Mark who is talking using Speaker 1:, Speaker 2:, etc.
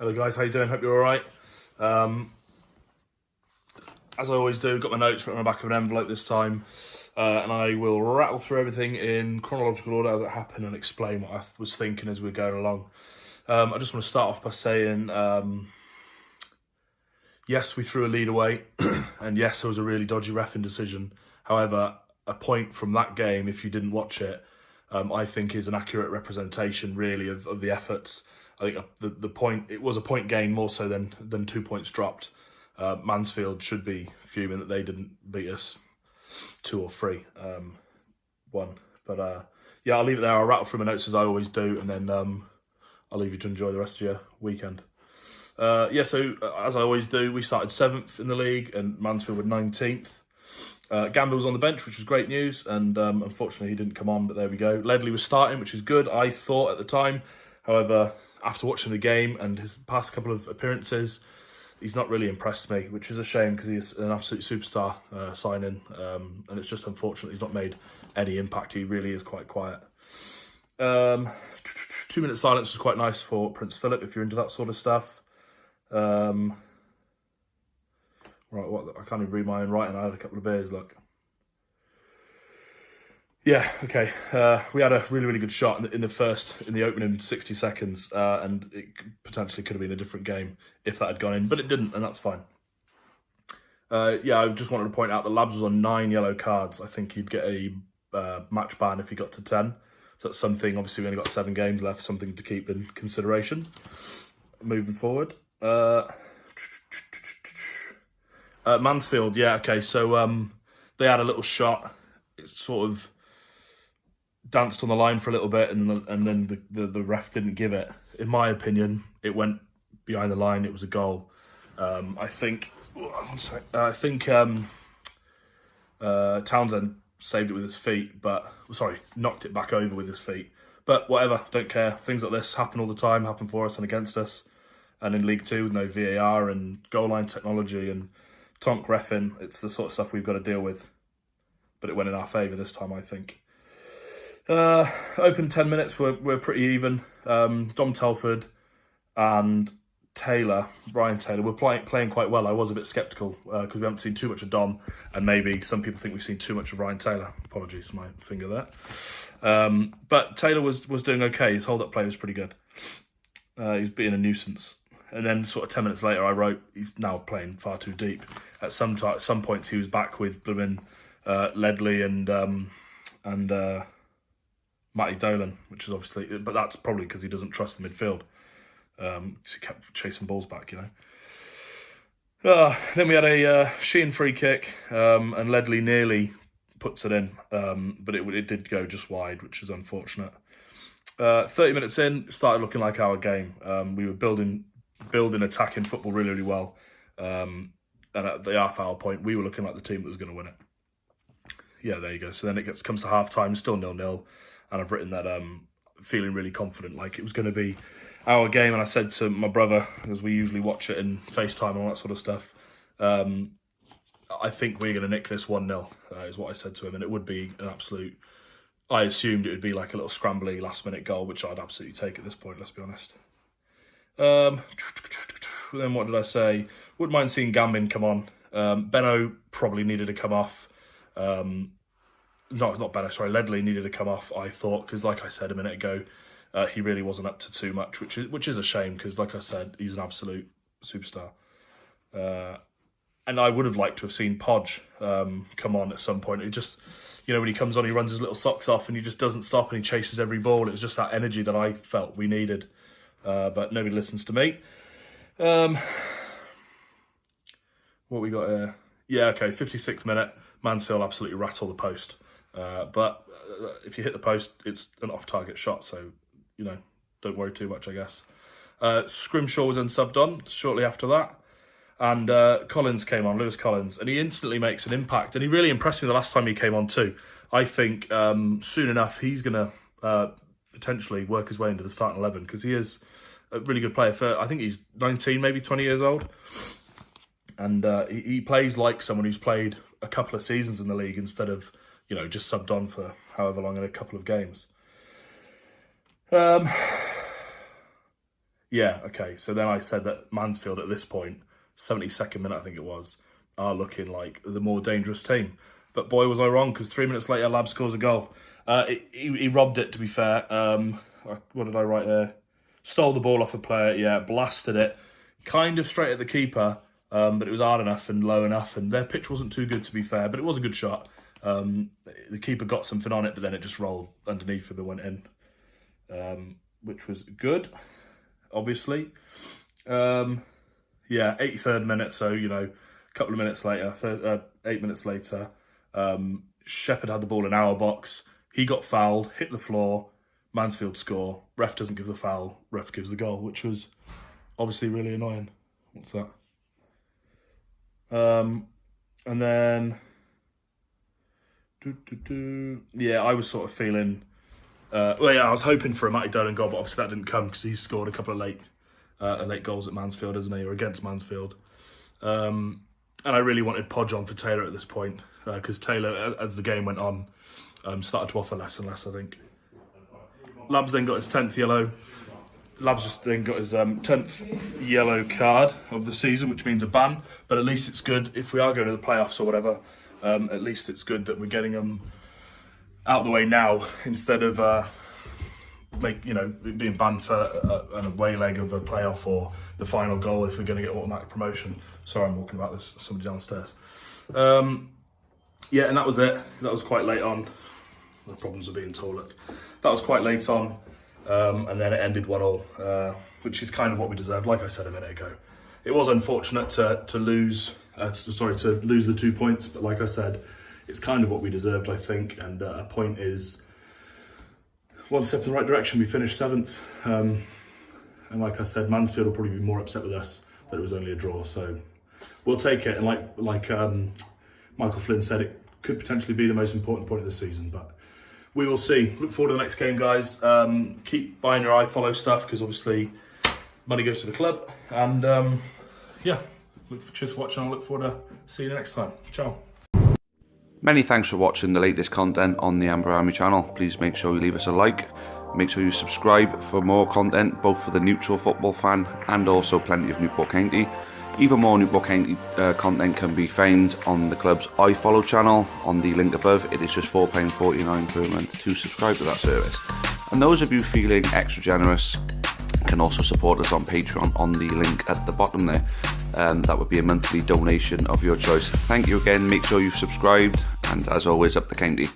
Speaker 1: Hello guys, how you doing? Hope you're alright. As I always do, got my notes written on the back of an envelope this time, and I will rattle through everything in chronological order as it happened and explain what I was thinking as we're going along. I just want to start off by saying, yes, we threw a lead away, and yes, there was a really dodgy reffing decision. However, a point from that game, if you didn't watch it, I think is an accurate representation, really, of the efforts. I think the point, it was a point gain more so than 2 points dropped. Mansfield should be fuming that they didn't beat us 2 or 3, 1. But yeah, I'll leave it there. I'll rattle through my notes as I always do, and then I'll leave you to enjoy the rest of your weekend. Yeah, so as I always do, we started 7th in the league and Mansfield were 19th. Gamble was on the bench, which was great news, and unfortunately he didn't come on, but there we go. Ledley was starting, which is good, I thought at the time. However, after watching the game and his past couple of appearances, he's not really impressed me, which is a shame because he's an absolute superstar signing, and it's just unfortunate he's not made any impact. He really is quite quiet. 2-minute silence was quite nice for Prince Philip if you're into that sort of stuff. Right, I can't even read my own writing. I had a couple of beers, look. Yeah, okay. We had a really good shot in the opening 60 seconds, and it potentially could have been a different game if that had gone in, but it didn't, and that's fine. Yeah, I just wanted to point out that Labs was on 9 yellow cards. I think he'd get a match ban if he got to 10. So that's something, obviously we only got 7 games left, something to keep in consideration moving forward. Mansfield, yeah, okay, so they had a little shot. It sort of danced on the line for a little bit, and then the ref didn't give it. In my opinion, it went behind the line. It was a goal. I think Townsend saved it with his feet, knocked it back over with his feet. But whatever, don't care. Things like this happen all the time, happen for us and against us. And in League 2, with no VAR and goal line technology and tonk reffing, it's the sort of stuff we've got to deal with. But it went in our favour this time, I think. Open 10 minutes, we're pretty even. Dom Telford and Brian Taylor, were playing quite well. I was a bit sceptical because we haven't seen too much of Dom, and maybe some people think we've seen too much of Ryan Taylor. Apologies, my finger there. But Taylor was doing okay. His hold-up play was pretty good. He was being a nuisance. And then sort of 10 minutes later, I wrote, he's now playing far too deep. At some points, he was back with blooming Ledley and Matty Dolan, which is obviously, but that's probably because he doesn't trust the midfield. He kept chasing balls back, you know. Then we had a Sheehan free kick, and Ledley nearly puts it in, but it did go just wide, which is unfortunate. 30 minutes in, started looking like our game. We were building attacking football really well. And at the half-hour point, we were looking like the team that was going to win it. Yeah, there you go. So then it comes to half-time, still 0-0. And I've written that feeling really confident, like it was going to be our game. And I said to my brother, as we usually watch it in FaceTime and all that sort of stuff, I think we're going to nick this 1-0, is what I said to him. And it would be an absolute... I assumed it would be like a little scrambly last-minute goal, which I'd absolutely take at this point, let's be honest. Then what did I say? Wouldn't mind seeing Gambin come on. Benno probably needed to come off. Not Benno, sorry, Ledley needed to come off, I thought, because like I said a minute ago, he really wasn't up to too much, which is a shame, because like I said, he's an absolute superstar. And I would have liked to have seen Podge come on at some point. It just, you know, when he comes on, he runs his little socks off and he just doesn't stop and he chases every ball. It was just that energy that I felt we needed. But nobody listens to me. What we got here? Yeah, okay, 56th minute. Mansfield absolutely rattle the post. But if you hit the post, it's an off-target shot. So, you know, don't worry too much, I guess. Scrimshaw was unsubbed on shortly after that. And Collins came on, Lewis Collins, and he instantly makes an impact. And he really impressed me the last time he came on too. I think soon enough he's going to potentially work his way into the starting 11 because he is a really good player. I think he's 19, maybe 20 years old. And he plays like someone who's played a couple of seasons in the league instead of, you know, just subbed on for however long in a couple of games. Yeah, okay. So then I said that Mansfield at this point, 72nd minute I think it was, are looking like the more dangerous team. But boy, was I wrong, because 3 minutes later, Lab scores a goal. He robbed it, to be fair. What did I write there? Stole the ball off a player, yeah, blasted it. Kind of straight at the keeper, but it was hard enough and low enough, and their pitch wasn't too good, to be fair, but it was a good shot. The keeper got something on it, but then it just rolled underneath and it went in, which was good, obviously. Yeah, 83rd minute, so, you know, a couple of minutes later, 8 minutes later, Shepherd had the ball in our box. He got fouled, hit the floor, Mansfield score. Ref doesn't give the foul, ref gives the goal, which was obviously really annoying. What's that? And then... Yeah, I was sort of feeling... well, yeah, I was hoping for a Matty Dolan goal, but obviously that didn't come because he scored a couple of late goals at Mansfield, hasn't he, or against Mansfield. And I really wanted Podge on for Taylor at this point, because Taylor, as the game went on, started to offer less and less, I think. Labs then got his 10th yellow. Labs just then got his 10th yellow card of the season, which means a ban. But at least it's good if we are going to the playoffs or whatever. At least it's good that we're getting them out of the way now instead of being banned for an away leg of a playoff or the final goal if we're going to get automatic promotion. Sorry, I'm walking about this. Somebody downstairs. Yeah, and that was it. That was quite late on. The problems of being tall. Look, that was quite late on, and then it ended 1-1, which is kind of what we deserved. Like I said a minute ago, it was unfortunate to lose. To lose the 2 points, but like I said, it's kind of what we deserved, I think. And a point is one step in the right direction. We finished 7th, and like I said, Mansfield will probably be more upset with us that it was only a draw. So we'll take it. And like Michael Flynn said, it could potentially be the most important point of the season, but we will see. Look forward to the next game, guys. Keep buying your iFollow stuff, because obviously money goes to the club. And yeah, cheers for watching. I look forward to seeing you next time. Ciao.
Speaker 2: Many thanks for watching the latest content on the Amber Army channel. Please make sure you leave us a like. Make sure you subscribe for more content, both for the neutral football fan and also plenty of Newport County. Even more Newport County content can be found on the club's iFollow channel on the link above. It is just £4.49 per month to subscribe to that service. And those of you feeling extra generous can also support us on Patreon on the link at the bottom there. That would be a monthly donation of your choice. Thank you again, make sure you've subscribed, and as always, up the county.